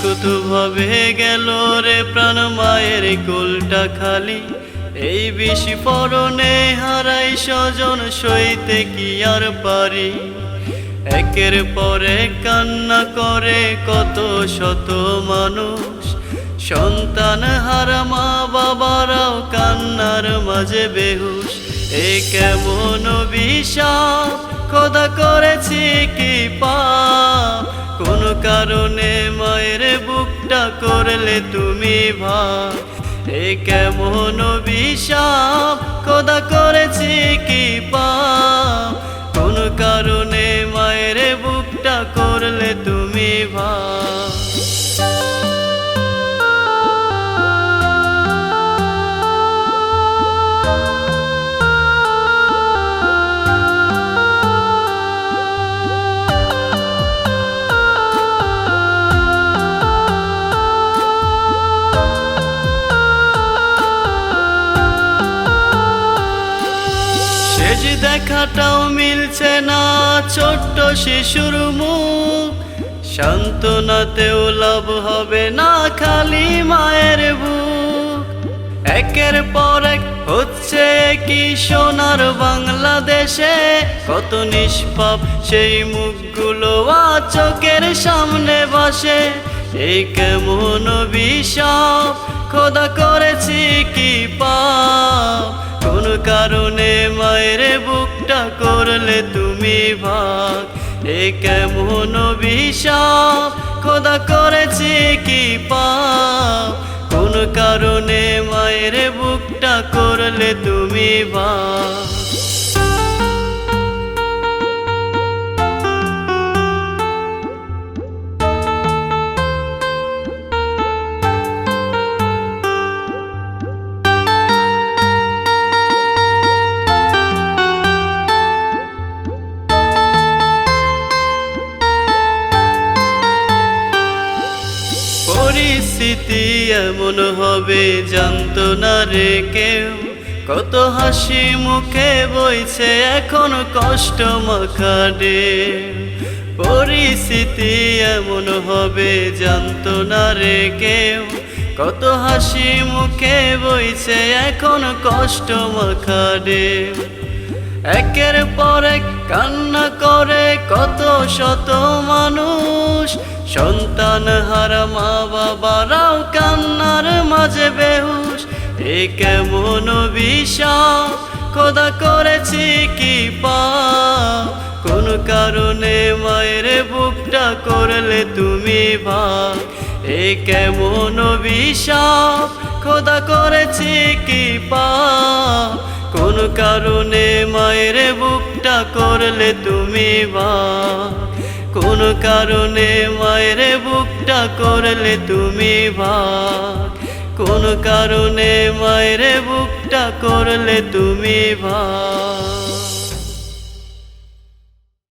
ভাবে গেল রে প্রাণ মায়ের কোলটা খালি। এই বিস্ফোরণে হারাই স্বজন, সইতে কি আর পারি। একের পর এক কান্না করে কত শত মানুষ, সন্তান হারা মা বাবারাও কান্নার মাঝে বেহুশ। এ কেমন অভিশাপ খোদা করেছি কি পাপ, কোন কারণে মায়ের বুকটা করলে তুমি ভাগ। এ কেমন অভিশাপ খোদা করেছি কি পাপ, কোন কারণে মায়ের বুকটা করলে তুমি ভাগ। শেষ দেখাটাও মিলছে না ছোট্ট শিশুর মুখ, সান্ত্বনাতেও লাভ হবে না খালি মায়ের বুক। একের পর এক হচ্ছে কি সোনার বাংলাদেশে, কত নিষ্পাপ সেই মুখগুলো চোখের সামনে বসে। এই কেমন অভিশাপ খোদা করেছি কি পাপ, কোন কারণে মায়ের বুকটা করলে তুমি ভাগ। এ কেমন অভিশাপ খোদা করেছি কি পাপ, কোন কারণে মায়ের বুকটা করলে তুমি ভাগ। পরিস্থিতি এমন হবে জানতো না রে কেউ, কত হাসি মুখে বইছে এখন কষ্ট মাখা ঢেউ। পরিস্থিতি এমন হবে জানতো না রে কেউ, কত হাসি মুখে বইছে এখন কষ্ট মাখা ঢেউ। একের পর এক কান্না করে কত শত মানুষ, সন্তান হারা মা বাবারাও কান্নার মাঝে বেহুশ। এ কেমন অভিশাপ খোদা করেছি কি পাপ, কোন কারণে মায়ের বুকটা করলে তুমি ভাগ। এ কেমন অভিশাপ খোদা করেছি কি পাপ, কোন কারণে মায়ের বুকটা করলে তুমি ভাগ। কোন কারণে মায়ের বুকটা করলে তুমি ভাগ, কোন কারণে মায়ের বুকটা করলে তুমি ভাগ।